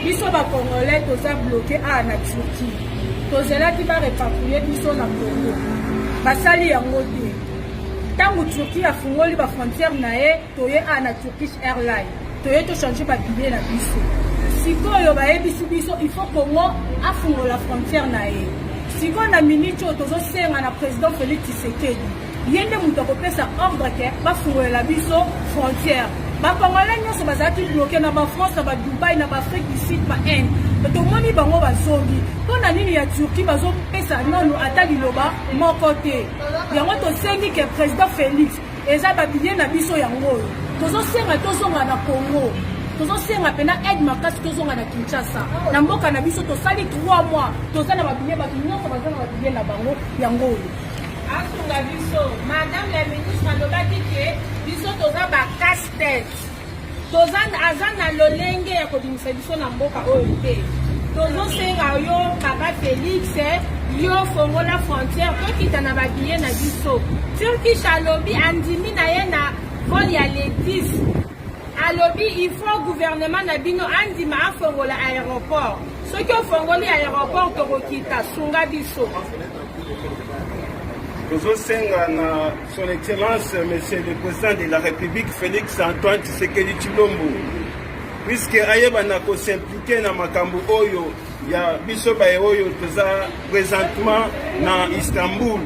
Biso ba Congolais toza bloqué à na Turquie. Tozela qui va répatrier biso na Congo. Basali yango te. Tango Turquie a fungoli ba frontière na ye, toye a na Turkish Airlines. Toye to changer ba billet na biso. Sikoyo ba yebisi biso il faut Congo a fungola frontière na ye. Sikoyo na minute tozo senga na président Félix Tshisekedi. Yende muto kopesa ordre ke ba fungola biso frontière. Ba Congolais nyonso bazaki bloqué na ba France, na ba Dubai, na ba Afrique du Sud, ba Inde. To moni bango bazongi. Pona nini ya Turquie bazo pesa nono ata liloba moko te. Yango to sengi ke président Félix eza ba billet na biso yango. Tozo senga tozonga na Congo. Tozo senga pena aide makasi tozonga na Kinshasa. Na mboka na biso to sali 3 mois. Toza na ba billet ba nyonso bazana ba billet na bango yango. Asunga biso, madame la ministre alobaki ke biso toza ba casse-tête. Toza azana lolenge ya kobimisa biso na mboka oyo te. Tozo senga yo papa Félix yo fongola frontière to kita na ba billet na biso. Turkish alobi andimi na ye na vol ya Letis. Alobi il faut gouvernement na bino andima afongola aéroport. Soki ofongoli aéroport tokokita sunga biso. Tozosenga na son excellence monsieur le président de la République Félix Antoine Tshisekedi Tshilombo, puisque ayeba na ko s'impliquer na makambo oyo ya biso ba oyo toza présentement na Istanbul.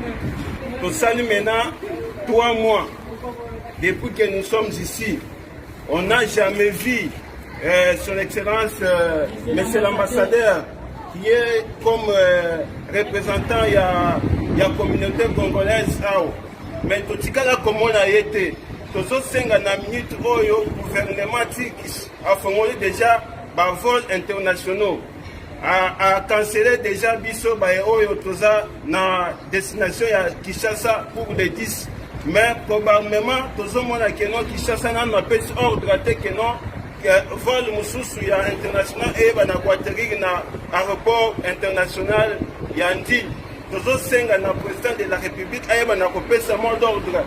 Tosali maintenant 3 mois depuis que nous sommes ici. On n'a jamais vu son excellence monsieur l'ambassadeur qui est comme représentant ya communauté congolaise ao. Mais totikala komona yete tozo senga na minute oyo gouvernement tiki a fongoli déjà ba vol internationaux a cancellé déjà biso ba oyo toza na destination ya Kinshasa pour le 10. Mais probablement tozo mona que non Kinshasa na pèse ordre te que non vol mususu ya international et bana atterrir na aéroport international ya Ndili. Tozo senga na président de la République ayeba na kopesa mot d'ordre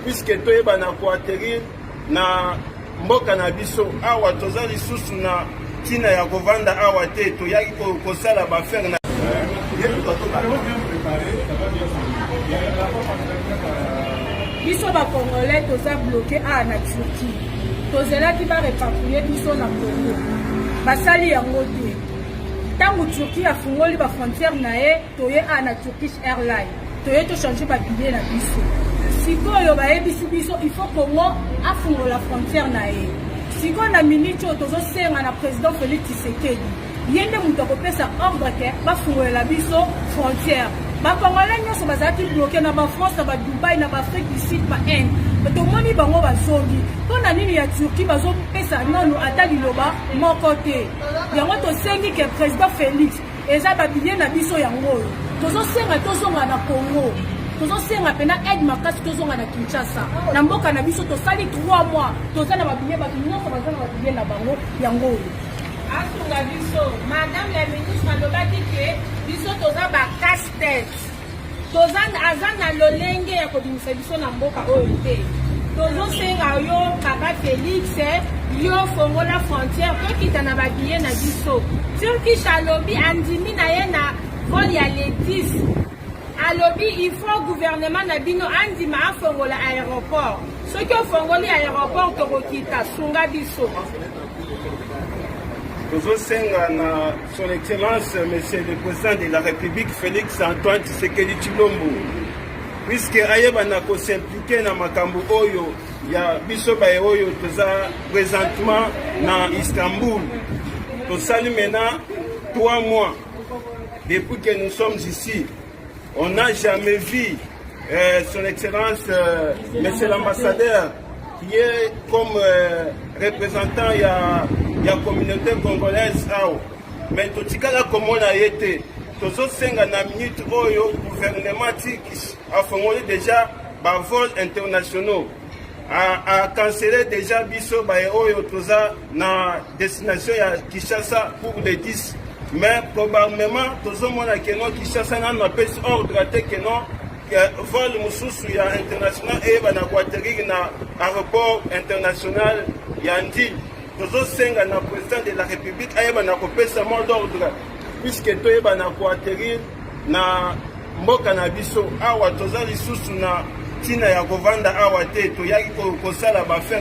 puisque toyeba na ko atterrir na mboka na biso awa toza lisusu na tina ya kovanda awa te toyaki kosala ba faire na biso ba Congolais toza bloqué à na Turquie. Tozela qui va répatrier biso na Congo. Basali yango te. Tango Turquie a fungoli ba frontière na ye, toye a na Turkish Airlines. Toye to changer ba billet na biso. Sikoyo ba yebisi biso il faut Congo a fungola frontière na ye. Sikoyo na minute tozo senga na président Félix Tshisekedi. Yende muto kopesa ordre ke ba fungola biso frontière. Ba Congolais nyonso bazaki bloqué na ba France, na ba Dubai, na ba Afrique du Sud, ba Inde. To moni bango bazongi. Pona nini ya Turquie bazo pesa nono ata liloba moko te. Yango to sengi ke président Félix eza ba billet na biso yango. Tozo senga tozonga na Congo. Tozo senga pena aide makasi tozonga na Kinshasa. Na mboka na biso to sali 3 mois. Toza na ba billet ba nyonso bazana ba billet na bango yango. Asunga biso, madame la ministre alobaki ke biso toza ba casse-tête. Toza azana lolenge ya kobimisa biso na mboka oyo te. Tozo senga yo papa Félix yo fongola frontière to kita na ba billet na biso. Turkish alobi andimi na ye na vol ya Letis. Alobi il faut gouvernement na bino andima afongola aéroport. Soki ofongoli aéroport tokokita sunga biso. Tozosenga na son excellence monsieur le président de la République Félix Antoine Tshisekedi Tshilombo, puisque ayeba na ko s'impliquer na makambo oyo ya biso ba oyo toza présentement na Istanbul. Tosali maintenant 3 mois depuis que nous sommes ici. On n'a jamais vu son excellence monsieur l'ambassadeur qui est comme représentant ya communauté congolaise ao. Mais totikala komona yete tozo senga na minute oyo gouvernement tiki a fongoli déjà ba vol internationaux a cancellé déjà biso ba oyo toza na destination ya Kinshasa pour le 10. Mais probablement tozo mona que non Kinshasa na pèse ordre te que non vol mosusu ya international eyebana koatterrir na aéroport international ya Ndili. Tozosenga na président de la République ayebana kopesa mot d'ordre puisque toyebana koatterrir na mboka na biso awa toza lisusu na ntina ya kovanda awa te toyaki kosala bafere